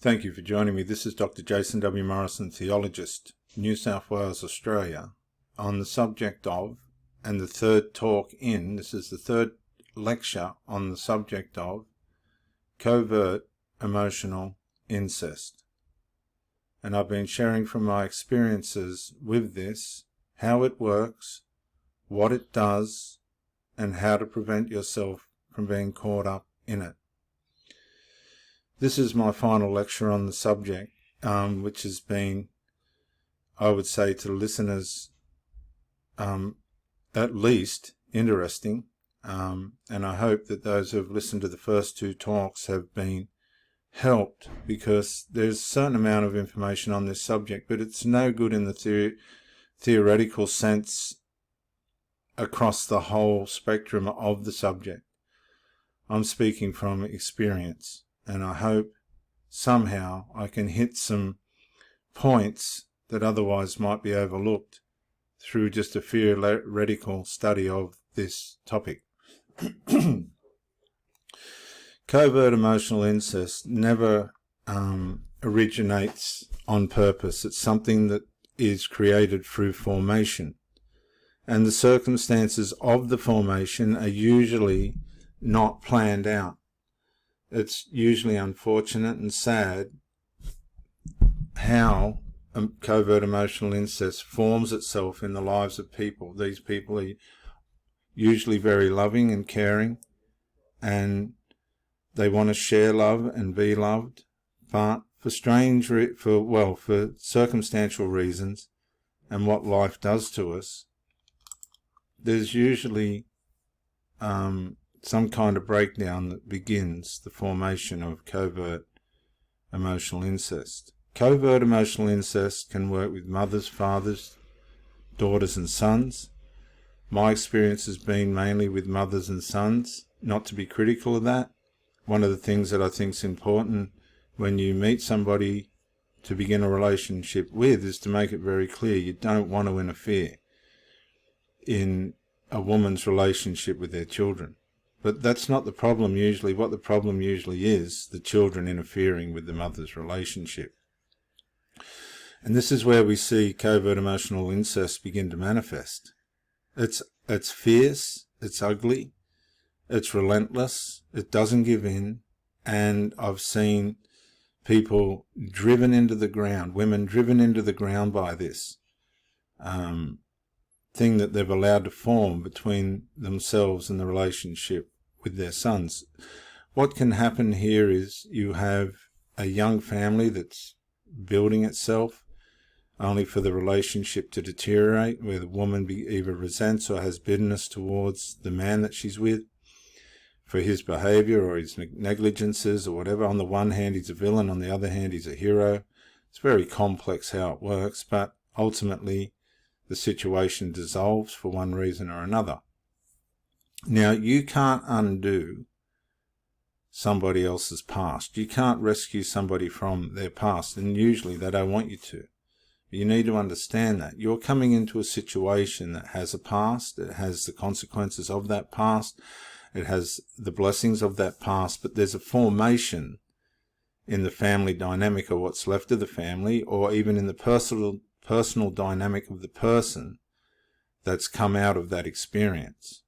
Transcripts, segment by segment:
Thank you for joining me. This is Dr. Jason W. Morrison, theologist, New South Wales, Australia, on the subject of, and the third talk in, this is the third lecture on the subject of, covert emotional incest. And I've been sharing from my experiences with this, how it works, what it does, and how to prevent yourself from being caught up in it. This is my final lecture on the subject, which has been, I would say to listeners, at least interesting, and I hope that those who have listened to the first two talks have been helped, because there's a certain amount of information on this subject, but it's no good in the theoretical sense across the whole spectrum of the subject. I'm speaking from experience. And I hope somehow I can hit some points that otherwise might be overlooked through just a theoretical study of this topic. Covert emotional incest never originates on purpose. It's something that is created through formation. And the circumstances of the formation are usually not planned out. It's usually unfortunate and sad how covert emotional incest forms itself in the lives of people. These people are usually very loving and caring, and they want to share love and be loved, but for circumstantial reasons and what life does to us, there's usually some kind of breakdown that begins the formation of covert emotional incest. Covert emotional incest can work with mothers, fathers, daughters and sons. My experience has been mainly with mothers and sons, not to be critical of that. One of the things that I think is important when you meet somebody to begin a relationship with is to make it very clear you don't want to interfere in a woman's relationship with their children. But that's not the problem usually. What the problem usually is, the children interfering with the mother's relationship. And this is where we see covert emotional incest begin to manifest. It's fierce, it's ugly, it's relentless, it doesn't give in, and I've seen people driven into the ground, women driven into the ground by this thing that they've allowed to form between themselves and the relationship with their sons. What can happen here is you have a young family that's building itself, only for the relationship to deteriorate, where the woman either resents or has bitterness towards the man that she's with for his behavior or his negligences or whatever. On the one hand, he's a villain. On the other hand, he's a hero. It's very complex how it works, but ultimately the situation dissolves for one reason or another. Now, you can't undo somebody else's past. You can't rescue somebody from their past, and usually they don't want you to. You need to understand that. You're coming into a situation that has a past, it has the consequences of that past, it has the blessings of that past, but there's a formation in the family dynamic, or what's left of the family, or even in the personal dynamic of the person that's come out of that experience.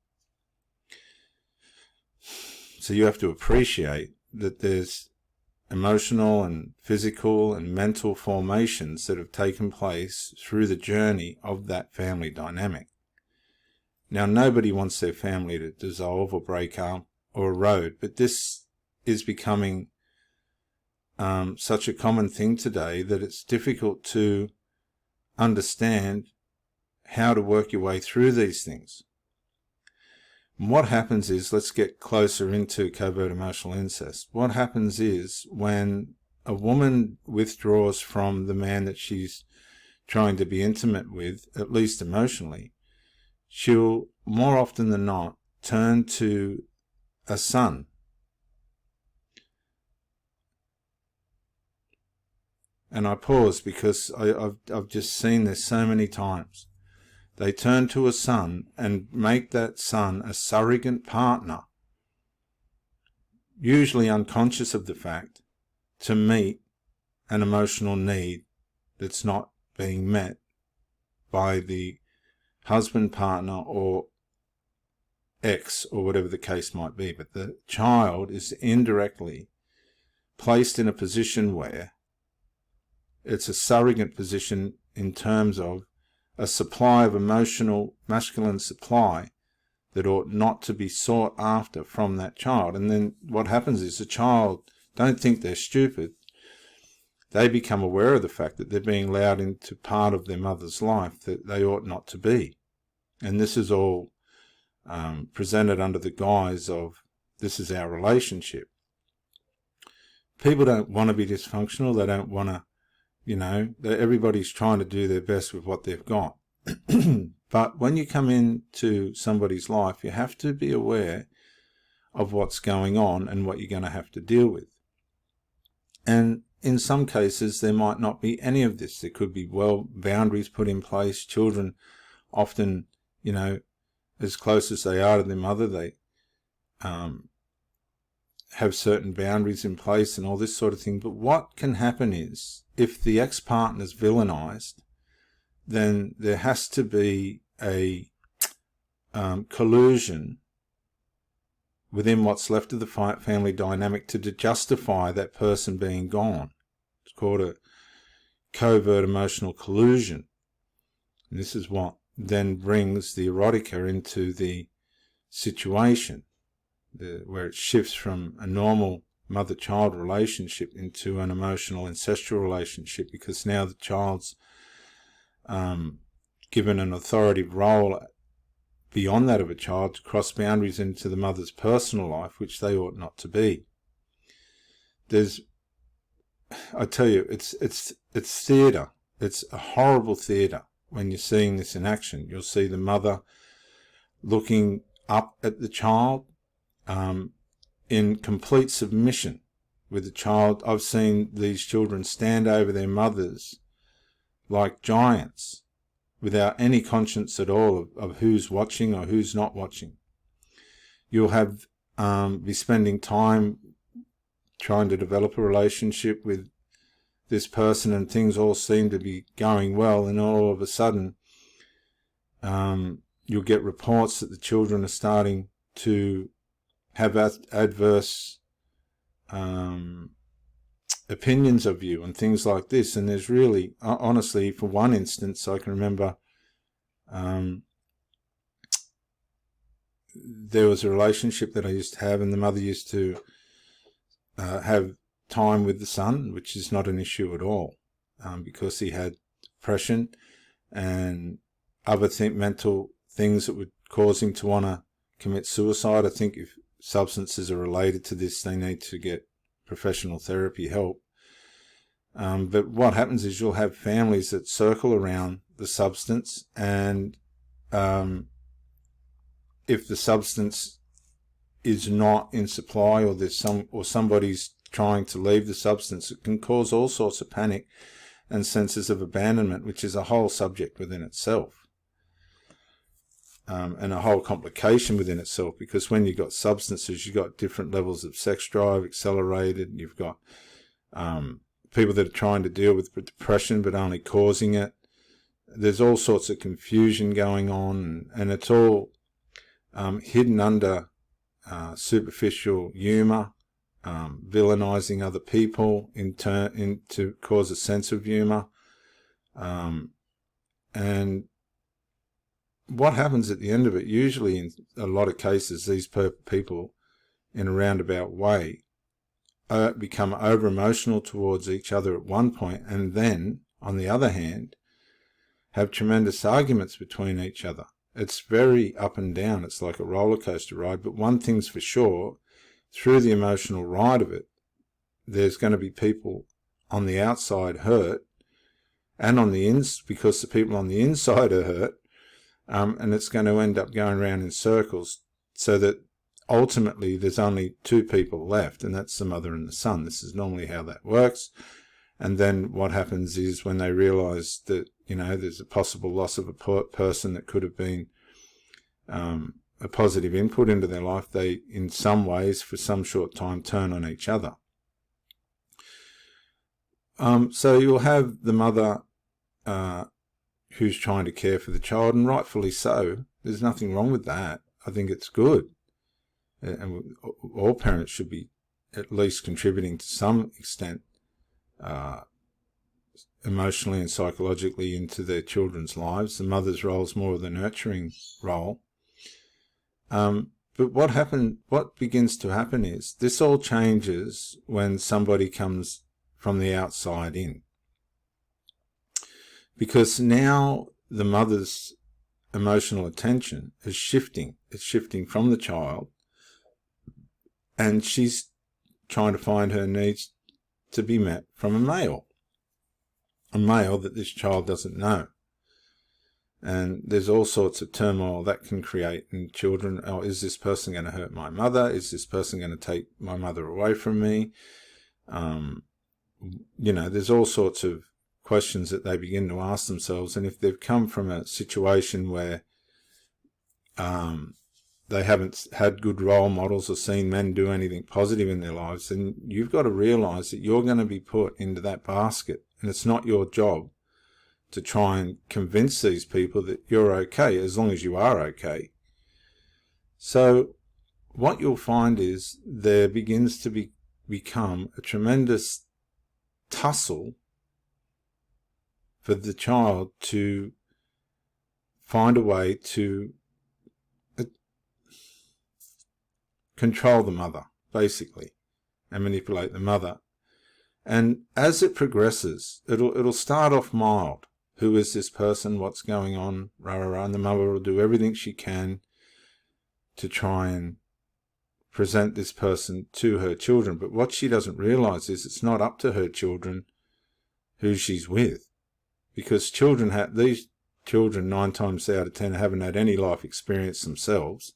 So you have to appreciate that there's emotional and physical and mental formations that have taken place through the journey of that family dynamic. Now, nobody wants their family to dissolve or break up or erode, but this is becoming such a common thing today that it's difficult to understand how to work your way through these things. And what happens is, let's get closer into covert emotional incest. What happens is, when a woman withdraws from the man that she's trying to be intimate with, at least emotionally, she'll more often than not turn to a son. And I pause because I've just seen this so many times. They turn to a son and make that son a surrogate partner, usually unconscious of the fact, to meet an emotional need that's not being met by the husband, partner, or ex, or whatever the case might be. But the child is indirectly placed in a position where it's a surrogate position in terms of a supply of emotional masculine supply that ought not to be sought after from that child. And then what happens is the child don't think they're stupid. They become aware of the fact that they're being allowed into part of their mother's life that they ought not to be. And this is all presented under the guise of, this is our relationship. People don't want to be dysfunctional. They don't want to, everybody's trying to do their best with what they've got. But when you come into somebody's life, you have to be aware of what's going on and what you're going to have to deal with. And in some cases, there might not be any of this. There could be boundaries put in place. Children often, as close as they are to their mother, they have certain boundaries in place and all this sort of thing. But what can happen is, if the ex-partner's villainized, then there has to be a collusion within what's left of the family dynamic to justify that person being gone. It's called a covert emotional collusion. And this is what then brings the erotica into the situation, where it shifts from a normal mother-child relationship into an emotional incestual relationship, because now the child's given an authoritative role beyond that of a child to cross boundaries into the mother's personal life, which they ought not to be. I tell you, it's theatre. It's a horrible theatre when you're seeing this in action. You'll see the mother looking up at the child in complete submission with the child. I've seen these children stand over their mothers like giants without any conscience at all of who's watching or who's not watching. You'll have be spending time trying to develop a relationship with this person, and things all seem to be going well, and all of a sudden you'll get reports that the children are starting to have adverse opinions of you and things like this. And there's really, honestly, for one instance, I can remember there was a relationship that I used to have, and the mother used to have time with the son, which is not an issue at all, because he had depression and other mental things that would cause him to want to commit suicide. I think if substances are related to this, they need to get professional therapy help. But what happens is you'll have families that circle around the substance, and if the substance is not in supply, or there's somebody's trying to leave the substance, it can cause all sorts of panic and senses of abandonment, which is a whole subject within itself, and a whole complication within itself, because when you've got substances, you've got different levels of sex drive accelerated, you've got people that are trying to deal with depression but only causing it. There's all sorts of confusion going on, and it's all hidden under superficial humour, villainizing other people to cause a sense of humour. And what happens at the end of it, usually in a lot of cases, these people in a roundabout way become over-emotional towards each other at one point, and then, on the other hand, have tremendous arguments between each other. It's very up and down. It's like a roller coaster ride. But one thing's for sure, through the emotional ride of it, there's going to be people on the outside hurt, and on the because the people on the inside are hurt, and it's going to end up going around in circles, so that ultimately there's only two people left, and that's the mother and the son. This is normally how that works. And then what happens is, when they realize that, there's a possible loss of a person that could have been a positive input into their life, they, in some ways, for some short time, turn on each other. So you'll have the mother who's trying to care for the child, and rightfully so. There's nothing wrong with that. I think it's good. And all parents should be at least contributing to some extent emotionally and psychologically into their children's lives. The mother's role is more of the nurturing role. But what begins to happen is this all changes when somebody comes from the outside in. Because now the mother's emotional attention is shifting. It's shifting from the child, and she's trying to find her needs to be met from a male that this child doesn't know. And there's all sorts of turmoil that can create in children. Oh, is this person going to hurt my mother? Is this person going to take my mother away from me? There's all sorts of questions that they begin to ask themselves. And if they've come from a situation where they haven't had good role models or seen men do anything positive in their lives, then you've got to realise that you're going to be put into that basket. And it's not your job to try and convince these people that you're okay, as long as you are okay. So what you'll find is there begins to become a tremendous tussle for the child to find a way to control the mother, basically, and manipulate the mother. And as it progresses, it'll start off mild. Who is this person? What's going on? And the mother will do everything she can to try and present this person to her children. But what she doesn't realise is it's not up to her children who she's with. Because these children 9 times out of 10 haven't had any life experience themselves.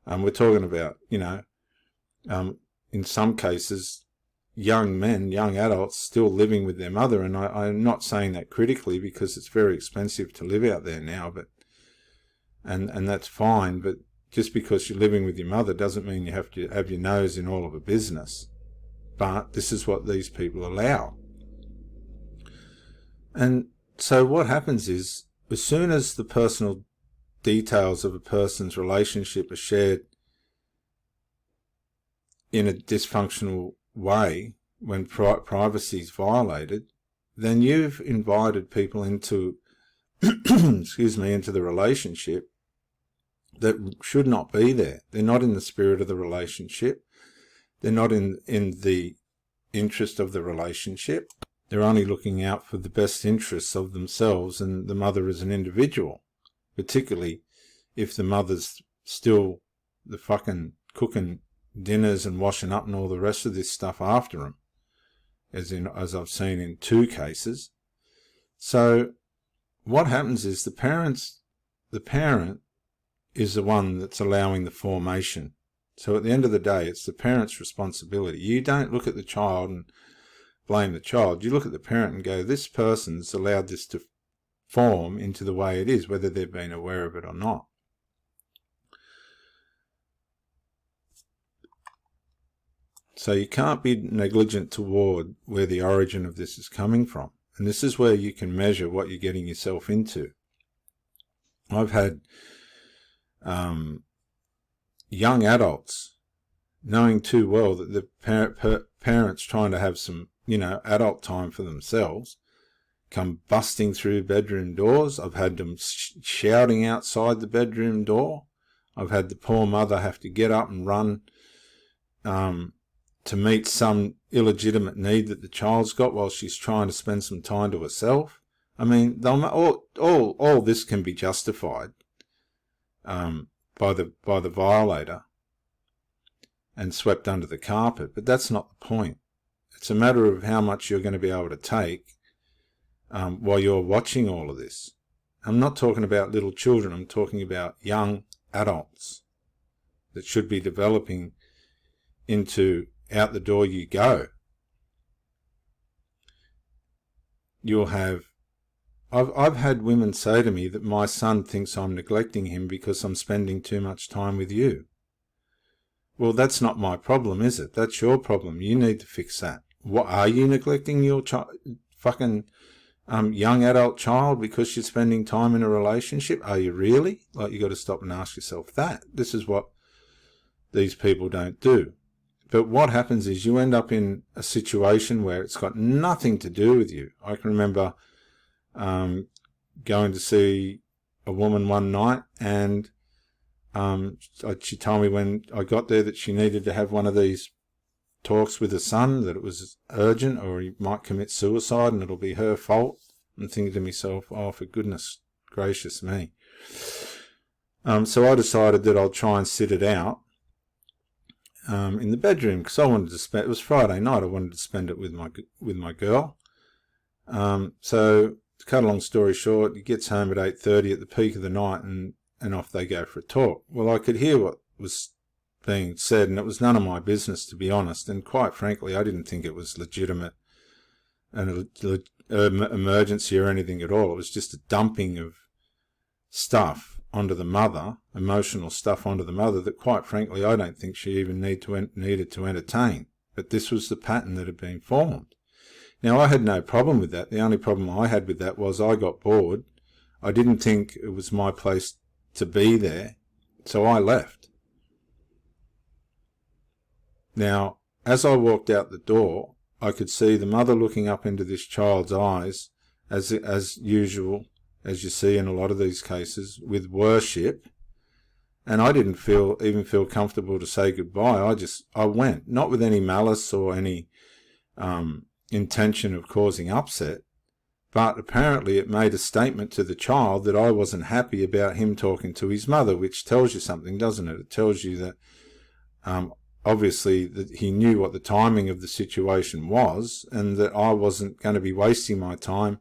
We're talking about, in some cases, young men, young adults still living with their mother. And I'm not saying that critically, because it's very expensive to live out there now, and that's fine. But just because you're living with your mother doesn't mean you have to have your nose in all of a business. But this is what these people allow. And so what happens is, as soon as the personal details of a person's relationship are shared in a dysfunctional way, when privacy is violated, then you've invited people into into the relationship that should not be there. They're not in the spirit of the relationship. They're not in the interest of the relationship. They're only looking out for the best interests of themselves and the mother as an individual, particularly if the mother's still the fucking cooking dinners and washing up and all the rest of this stuff after them, as I've seen in 2 cases. So what happens is the parent is the one that's allowing the formation. So at the end of the day, it's the parent's responsibility. You don't look at the child and blame the child. You look at the parent and go, this person's allowed this to form into the way it is, whether they've been aware of it or not. So you can't be negligent toward where the origin of this is coming from. And this is where you can measure what you're getting yourself into. I've had young adults knowing too well that the parents trying to have some, adult time for themselves, come busting through bedroom doors. I've had them shouting outside the bedroom door. I've had the poor mother have to get up and run to meet some illegitimate need that the child's got while she's trying to spend some time to herself. I mean, all this can be justified by the violator and swept under the carpet, but that's not the point. It's a matter of how much you're going to be able to take while you're watching all of this. I'm not talking about little children. I'm talking about young adults that should be developing into out the door you go. You'll have... I've had women say to me that my son thinks I'm neglecting him because I'm spending too much time with you. Well, that's not my problem, is it? That's your problem. You need to fix that. What, are you neglecting your fucking young adult child because you're spending time in a relationship? Are you really? Like, you got to stop and ask yourself that. This is what these people don't do. But what happens is you end up in a situation where it's got nothing to do with you. I can remember going to see a woman one night, and she told me when I got there that she needed to have one of these talks with her son, that it was urgent or he might commit suicide and it'll be her fault. I'm thinking to myself, oh, for goodness gracious me. So I decided that I'll try and sit it out in the bedroom, because I wanted to spend, it was Friday night, I wanted to spend it with my girl. So to cut a long story short, he gets home at 8:30 at the peak of the night, and off they go for a talk. Well, I could hear what was being said, and it was none of my business, to be honest, and quite frankly I didn't think it was legitimate and emergency or anything at all. It was just a dumping of stuff onto the mother, emotional stuff onto the mother, that quite frankly I don't think she even needed to entertain. But this was the pattern that had been formed. Now, I had no problem with that. The only problem I had with that was I got bored. I didn't think it was my place to be there, so I left. Now, as I walked out the door, I could see the mother looking up into this child's eyes, as usual, as you see in a lot of these cases, with worship. And I didn't even feel comfortable to say goodbye. I went, not with any malice or any intention of causing upset, but apparently it made a statement to the child that I wasn't happy about him talking to his mother, which tells you something, doesn't it? It tells you that obviously that he knew what the timing of the situation was, and that I wasn't going to be wasting my time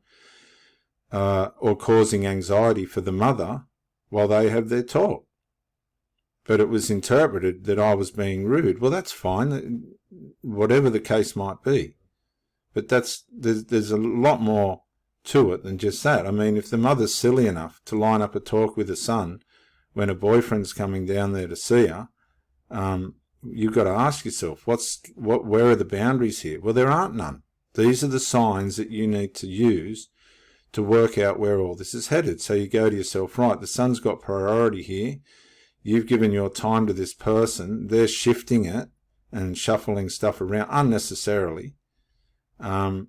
or causing anxiety for the mother while they have their talk. But it was interpreted that I was being rude. Well, that's fine, whatever the case might be. But there's a lot more to it than just that. I mean, if the mother's silly enough to line up a talk with her son when a boyfriend's coming down there to see her, you've got to ask yourself, where are the boundaries here? Well, there aren't none. These are the signs that you need to use to work out where all this is headed. So you go to yourself, right, the son's got priority here. You've given your time to this person. They're shifting it and shuffling stuff around unnecessarily. And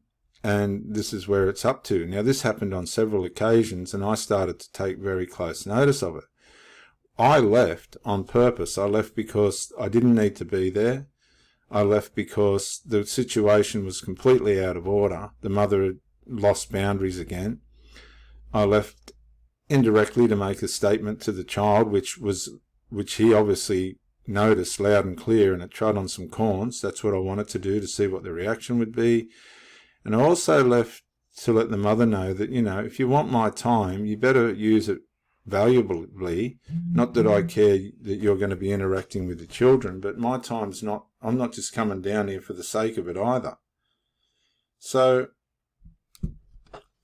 this is where it's up to. Now, this happened on several occasions, and I started to take very close notice of it. I left on purpose. I left because I didn't need to be there. I left because the situation was completely out of order. The mother had lost boundaries again. I left indirectly to make a statement to the child, which he obviously noticed loud and clear, and it trod on some corns. That's what I wanted to do, to see what the reaction would be. And I also left to let the mother know that, if you want my time, you better use it valuably. Not that I care that you're going to be interacting with the children, but my time's not, I'm not just coming down here for the sake of it either. So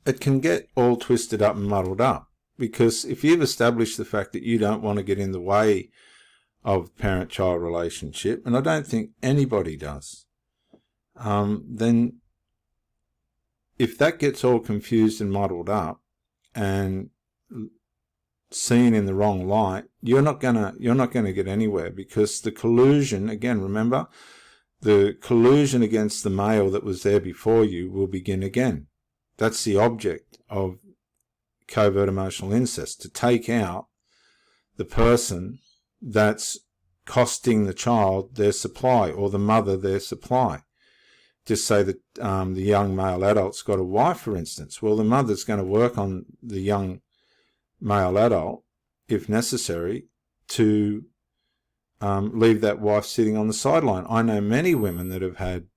it can get all twisted up and muddled up, because if you've established the fact that you don't want to get in the way of parent-child relationship, and I don't think anybody does, then if that gets all confused and muddled up and seen in the wrong light, you're not gonna get anywhere, because the collusion, again, remember, the collusion against the male that was there before you will begin again. That's the object of covert emotional incest, to take out the person that's costing the child their supply, or the mother their supply. Just say that the young male adult's got a wife, for instance. Well, the mother's going to work on the young male adult, if necessary, to leave that wife sitting on the sideline. I know many women that have had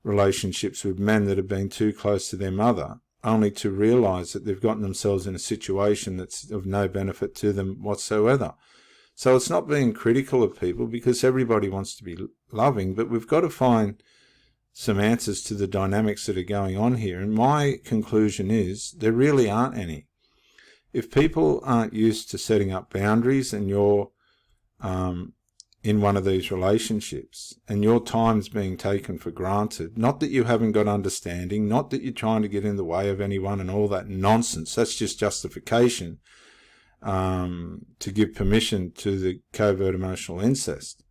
relationships with men that have been too close to their mother, only to realise that they've gotten themselves in a situation that's of no benefit to them whatsoever. So it's not being critical of people, because everybody wants to be loving, but we've got to find some answers to the dynamics that are going on here. And my conclusion is there really aren't any. If people aren't used to setting up boundaries, and you're in one of these relationships and your time's being taken for granted, not that you haven't got understanding, not that you're trying to get in the way of anyone and all that nonsense, that's just justification to give permission to the covert emotional incest.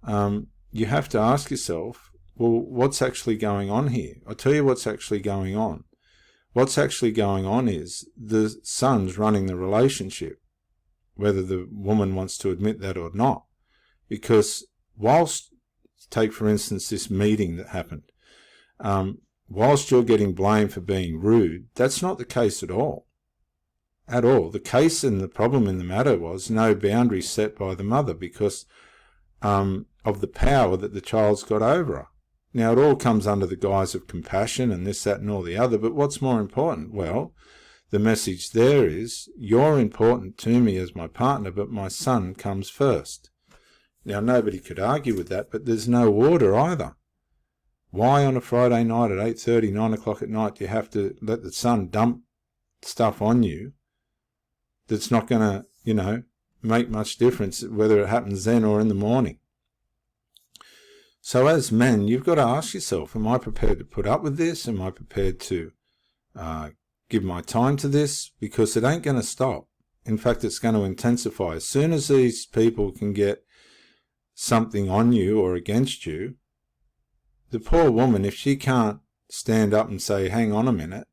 You have to ask yourself, well, what's actually going on here? I'll tell you what's actually going on. What's actually going on is the son's running the relationship, whether the woman wants to admit that or not. Because whilst, take for instance this meeting that happened, whilst you're getting blamed for being rude, that's not the case at all. At all. The case and the problem in the matter was no boundaries set by the mother because of the power that the child's got over her. Now, it all comes under the guise of compassion and this, that, and all the other, but what's more important? Well, the message there is, you're important to me as my partner, but my son comes first. Now, nobody could argue with that, but there's no order either. Why on a Friday night at 8:30, 9 o'clock at night, do you have to let the son dump stuff on you that's not going to, make much difference whether it happens then or in the morning? So as men, you've got to ask yourself, am I prepared to put up with this? Am I prepared to give my time to this? Because it ain't going to stop. In fact, it's going to intensify. As soon as these people can get something on you or against you, the poor woman, if she can't stand up and say, hang on a minute,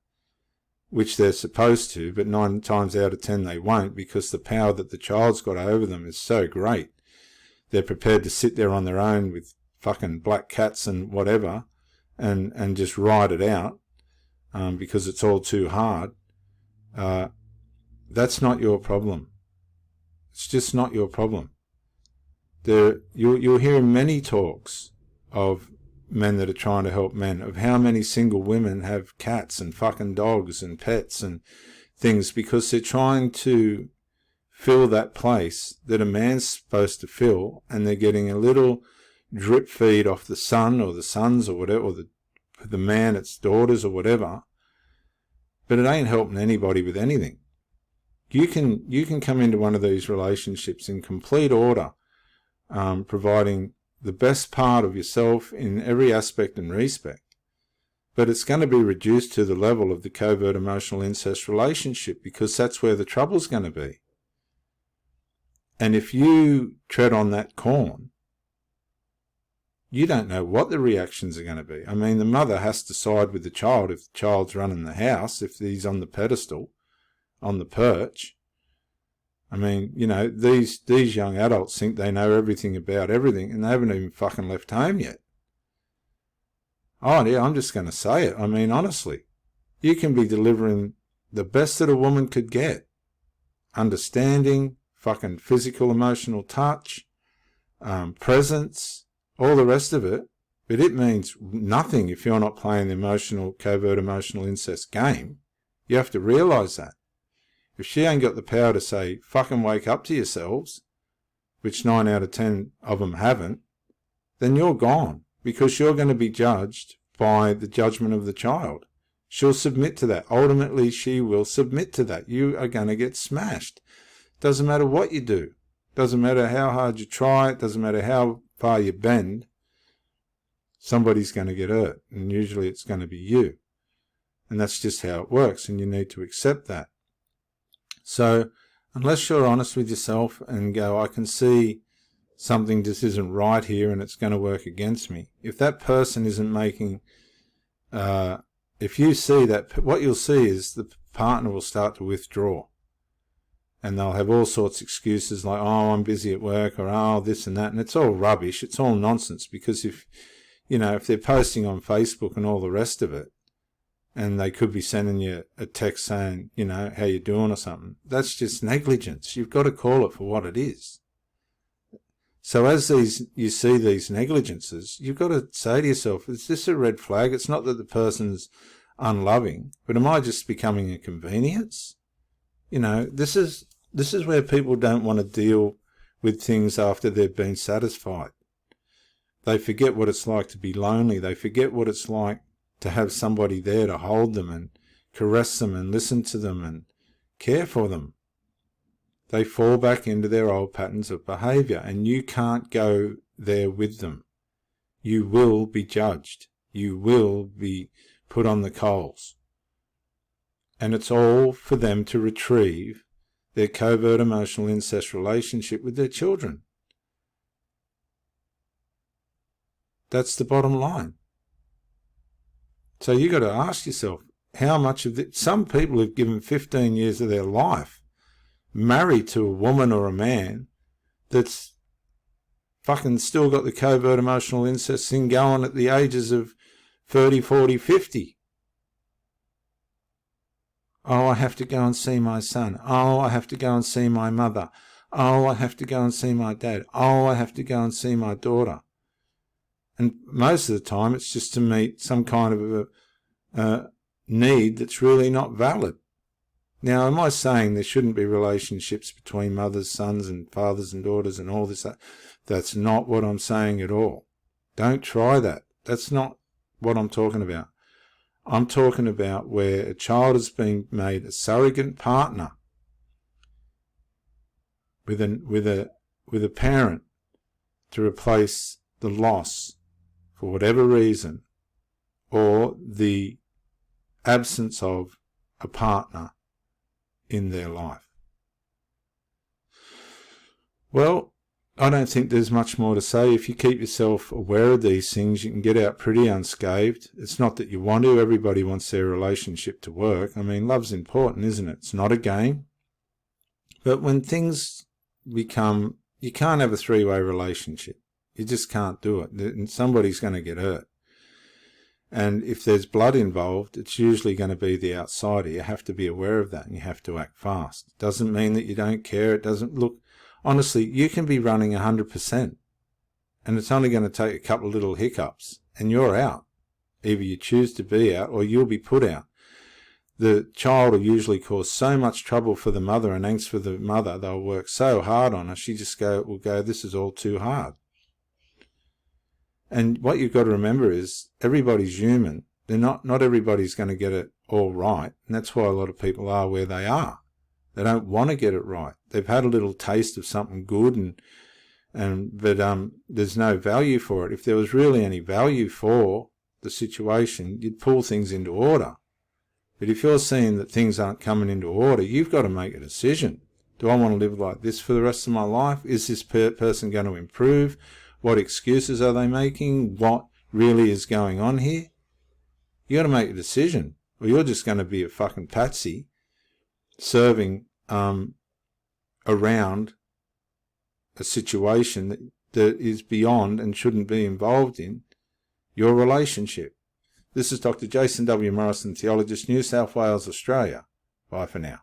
which they're supposed to, but 9 times out of 10 they won't, because the power that the child's got over them is so great. They're prepared to sit there on their own with fucking black cats and whatever and just ride it out because it's all too hard. That's not your problem. It's just not your problem. You'll hear many talks of men that are trying to help men, of how many single women have cats and fucking dogs and pets and things because they're trying to fill that place that a man's supposed to fill, and they're getting a little drip feed off the son or the sons or whatever, or the man, its daughters or whatever, but it ain't helping anybody with anything. You can come into one of these relationships in complete order, providing the best part of yourself in every aspect and respect, but it's going to be reduced to the level of the covert emotional incest relationship because that's where the trouble's going to be. And if you tread on that corn, you don't know what the reactions are going to be. I mean, the mother has to side with the child if the child's running the house, if he's on the pedestal, on the perch. I mean, these young adults think they know everything about everything, and they haven't even fucking left home yet. Oh, yeah, I'm just going to say it. I mean, honestly, you can be delivering the best that a woman could get. Understanding, fucking physical, emotional touch, presence, all the rest of it, but it means nothing if you're not playing the covert emotional incest game. You have to realise that. If she ain't got the power to say, fucking wake up to yourselves, which 9 out of 10 of them haven't, then you're gone, because you're going to be judged by the judgment of the child. She'll submit to that. Ultimately, she will submit to that. You are going to get smashed. Doesn't matter what you do. Doesn't matter how hard you try. It doesn't matter how far you bend. Somebody's going to get hurt, and usually it's going to be you. And that's just how it works, and you need to accept that. So unless you're honest with yourself and go, I can see something just isn't right here and it's going to work against me. If that person isn't making, if you see that, what you'll see is the partner will start to withdraw. And they'll have all sorts of excuses like, oh, I'm busy at work, or oh, this and that. And it's all rubbish. It's all nonsense, because if they're posting on Facebook and all the rest of it, and they could be sending you a text saying, how you doing or something, that's just negligence. You've got to call it for what it is. So as you see these negligences, you've got to say to yourself, is this a red flag? It's not that the person's unloving, but am I just becoming a convenience? This is where people don't want to deal with things after they've been satisfied. They forget what it's like to be lonely. They forget what it's like to have somebody there to hold them and caress them and listen to them and care for them. they fall back into their old patterns of behaviour, and you can't go there with them. You will be judged. You will be put on the coals. And it's all for them to retrieve their covert emotional incest relationship with their children. That's the bottom line. So you've got to ask yourself, how much of it? Some people have given 15 years of their life married to a woman or a man that's fucking still got the covert emotional incest thing going at the ages of 30, 40, 50. Oh, I have to go and see my son. Oh, I have to go and see my mother. Oh, I have to go and see my dad. Oh, I have to go and see my daughter. And most of the time it's just to meet some kind of a need that's really not valid. Now, am I saying there shouldn't be relationships between mothers, sons and fathers and daughters and all this? That's not what I'm saying at all. Don't try that. That's not what I'm talking about. I'm talking about where a child is being made a surrogate partner with a parent to replace the loss for whatever reason, or the absence of a partner in their life. Well, I don't think there's much more to say. If you keep yourself aware of these things, you can get out pretty unscathed. It's not that you want to. Everybody wants their relationship to work. I mean, love's important, isn't it? It's not a game. But when things become, you can't have a three-way relationship. You just can't do it. And somebody's going to get hurt. And if there's blood involved, it's usually going to be the outsider. You have to be aware of that and you have to act fast. It doesn't mean that you don't care. It doesn't look... Honestly, you can be running 100% and it's only going to take a couple of little hiccups and you're out. Either you choose to be out or you'll be put out. The child will usually cause so much trouble for the mother and angst for the mother, they'll work so hard on her, she just will go, this is all too hard. And what you've got to remember is everybody's human. They're not everybody's going to get it all right. And that's why a lot of people are where they are. They don't want to get it right. They've had a little taste of something good but there's no value for it. If there was really any value for the situation, you'd pull things into order. But if you're seeing that things aren't coming into order, you've got to make a decision. Do I want to live like this for the rest of my life? Is this person going to improve? What excuses are they making? What really is going on here? You got to make a decision, or you're just going to be a fucking patsy serving around a situation that is beyond and shouldn't be involved in your relationship. This is Dr. Jason W. Morrison, theologist, New South Wales, Australia. Bye for now.